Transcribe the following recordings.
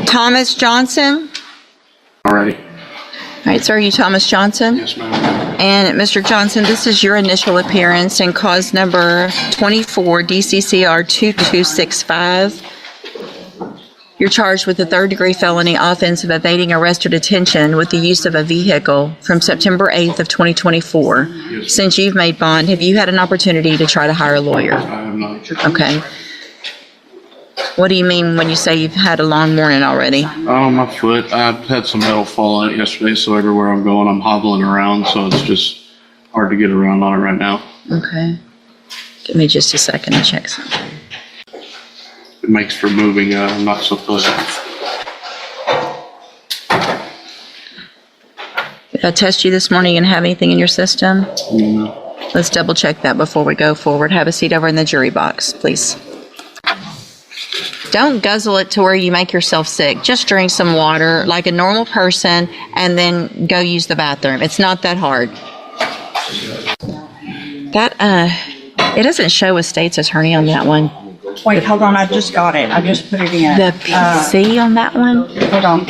Thomas Johnson. All right. All right, sir, are you Thomas Johnson? Yes, ma'am. And Mr. Johnson, this is your initial appearance in cause number 24, DCCR 2265. You're charged with a third-degree felony offense of evading arrest or detention with the use of a vehicle from September 8th of 2024. Yes. Since you've made bond, have you had an opportunity to try to hire a lawyer? I have not. Okay. What do you mean when you say you've had a long morning already? Oh, my foot. I had some metal fall on it yesterday, so everywhere I'm going, I'm hobbling around, so it's just hard to get around on it right now. Okay. Give me just a second to check something. It makes for moving not so pleasant. Did I test you this morning and have anything in your system? No. Let's double check that before we go forward. Have a seat over in the jury box, please. Don't guzzle it to where you make yourself sick. Just drink some water like a normal person and then go use the bathroom. It's not that hard. It doesn't show a state's attorney on that one. Wait, hold on, I just got it. I just put it in. The PC on that one? Hold on.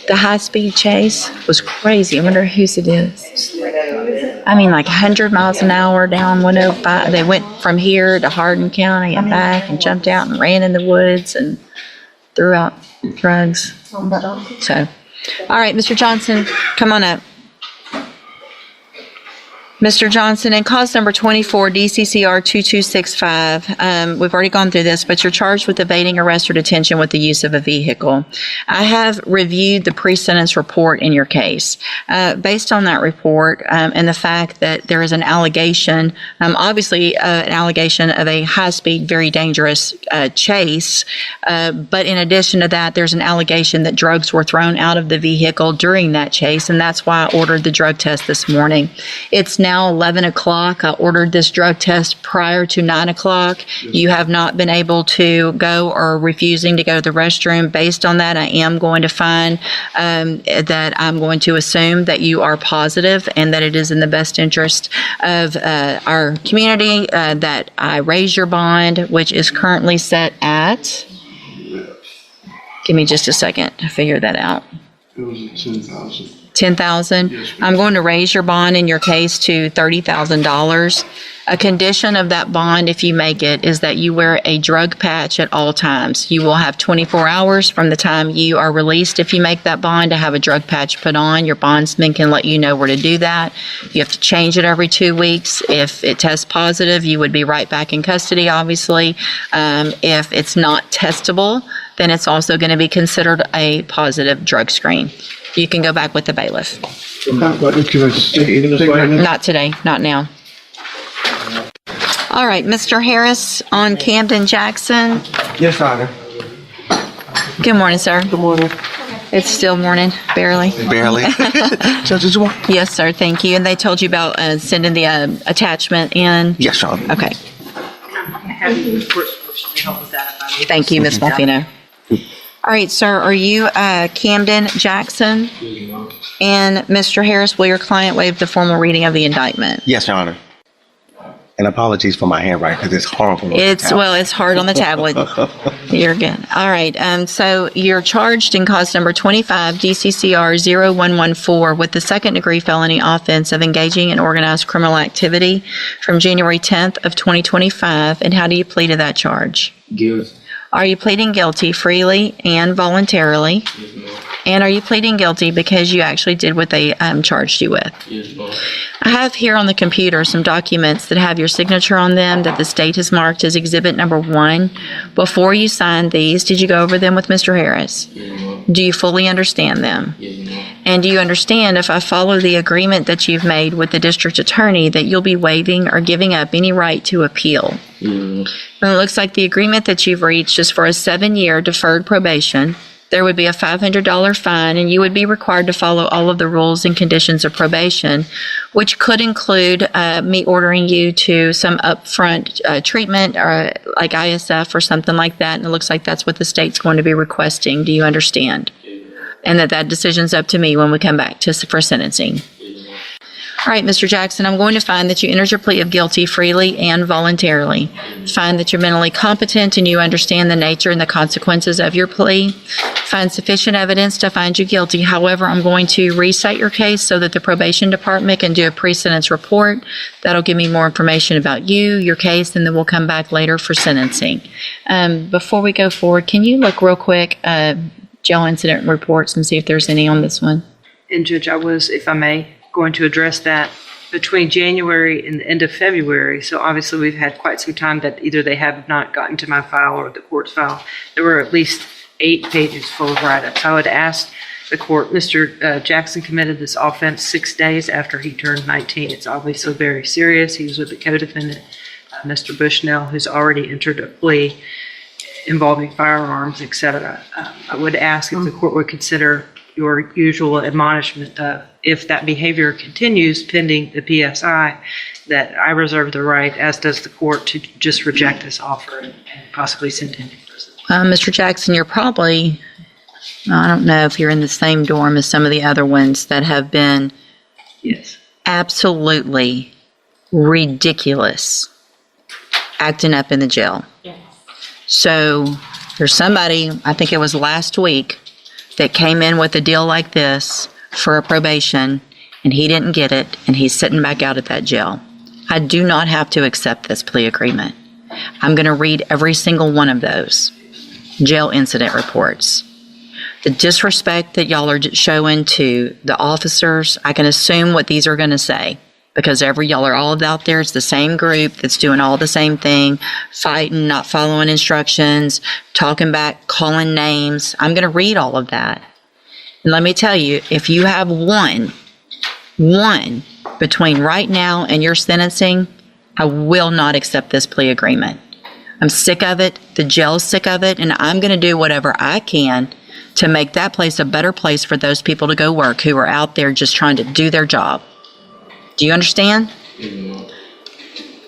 The high-speed chase was crazy. I wonder whose it is. I mean, like 100 miles an hour down 105. They went from here to Hardin County and back and jumped out and ran in the woods and threw out drugs. So, all right, Mr. Johnson, come on up. Mr. Johnson, in cause number 24, DCCR 2265, we've already gone through this, but you're charged with evading arrest or detention with the use of a vehicle. I have reviewed the pre-sentence report in your case. Based on that report and the fact that there is an allegation, obviously an allegation of a high-speed, very dangerous chase, but in addition to that, there's an allegation that drugs were thrown out of the vehicle during that chase, and that's why I ordered the drug test this morning. It's now 11 o'clock. I ordered this drug test prior to 9 o'clock. You have not been able to go or refusing to go to the restroom. Based on that, I am going to find that I'm going to assume that you are positive and that it is in the best interest of our community that I raise your bond, which is currently set at, give me just a second to figure that out. It was at 10,000. 10,000. Yes, I'm going to raise your bond in your case to $30,000. A condition of that bond, if you make it, is that you wear a drug patch at all times. You will have 24 hours from the time you are released, if you make that bond, to have a drug patch put on. Your bondsman can let you know where to do that. You have to change it every 2 weeks. If it tests positive, you would be right back in custody, obviously. If it's not testable, then it's also going to be considered a positive drug screen. You can go back with the bailiff. Not today, not now. All right, Mr. Harris on Camden Jackson. Yes, Honor. Good morning, sir. Good morning. It's still morning, barely. Barely. Judge, did you want? Yes, sir, thank you. And they told you about sending the attachment in? Yes, Your Honor. Okay. Thank you, Ms. Malfino. All right, sir, are you Camden Jackson? And Mr. Harris, will your client waive the formal reading of the indictment? Yes, Your Honor. And apologies for my handwriting because it's horrible. It's hard on the tablet. You're good. All right. So you're charged in cause number 25, DCCR 0114, with the second-degree felony offense of engaging in organized criminal activity from January 10th of 2025. And how do you plead to that charge? Guilty. Are you pleading guilty freely and voluntarily? Yes, ma'am. And are you pleading guilty because you actually did what they charged you with? Yes, ma'am. I have here on the computer some documents that have your signature on them that the state has marked as exhibit number 1. Before you signed these, did you go over them with Mr. Harris? Yes, ma'am. Do you fully understand them? Yes, ma'am. And do you understand, if I follow the agreement that you've made with the district attorney, that you'll be waiving or giving up any right to appeal? Yes, ma'am. And it looks like the agreement that you've reached is for a 7-year deferred probation. There would be a $500 fine, and you would be required to follow all of the rules and conditions of probation, which could include me ordering you to some upfront treatment, or like ISF or something like that. And it looks like that's what the state's going to be requesting. Do you understand? And that decision's up to me when we come back for sentencing. All right, Mr. Jackson, I'm going to find that you entered your plea of guilty freely and voluntarily. Find that you're mentally competent and you understand the nature and the consequences of your plea. Find sufficient evidence to find you guilty. However, I'm going to recite your case so that the probation department can do a pre-sentence report. That'll give me more information about you, your case, and then we'll come back later for sentencing. Before we go forward, can you look real quick, jail incident reports and see if there's any on this one? And Judge, I was, if I may, going to address that between January and the end of February. So obviously we've had quite some time that either they have not gotten to my file or the court's file. There were at least 8 pages full of write-ups. I would ask the court, Mr. Jackson committed this offense 6 days after he turned 19. It's obviously very serious. He was with the co-defendant, Mr. Bushnell, who's already entered a plea involving firearms, etc. I would ask if the court would consider your usual admonishment of if that behavior continues pending the PSI, that I reserve the right, as does the court, to just reject this offer and possibly send him to prison. Mr. Jackson, you're probably, I don't know if you're in the same dorm as some of the other ones that have been Yes. absolutely ridiculous acting up in the jail. So there's somebody, I think it was last week, that came in with a deal like this for a probation, and he didn't get it, and he's sitting back out at that jail. I do not have to accept this plea agreement. I'm going to read every single one of those jail incident reports. The disrespect that y'all are showing to the officers, I can assume what these are going to say, because y'all are all out there. It's the same group that's doing all the same thing, fighting, not following instructions, talking back, calling names. I'm going to read all of that. And let me tell you, if you have one between right now and your sentencing, I will not accept this plea agreement. I'm sick of it. The jail's sick of it. And I'm going to do whatever I can to make that place a better place for those people to go work who are out there just trying to do their job. Do you understand?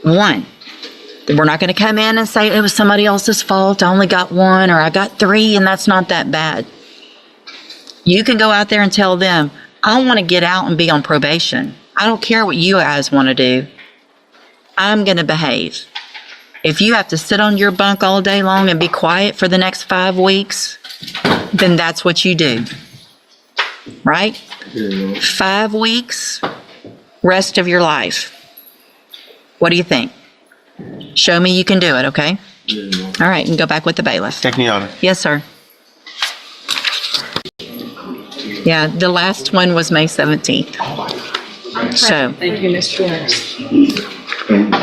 One, we're not going to come in and say it was somebody else's fault. I only got 1 or I got 3 and that's not that bad. You can go out there and tell them, I want to get out and be on probation. I don't care what you guys want to do. I'm going to behave. If you have to sit on your bunk all day long and be quiet for the next 5 weeks, then that's what you do. Right? 5 weeks. Rest of your life. What do you think? Show me you can do it, okay? All right, and go back with the bailiff. Thank you, Your Honor. Yes, sir. Yeah, the last one was May 17th. So, Thank you, Ms. Flores.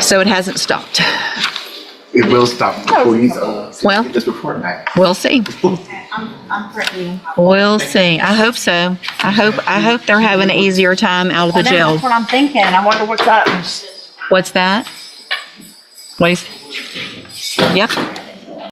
so it hasn't stopped. It will stop before he's Well, just before night. we'll see. We'll see. I hope so. I hope they're having an easier time out of the jail. That's what I'm thinking. I wonder what's up. What's that? What is? Yep.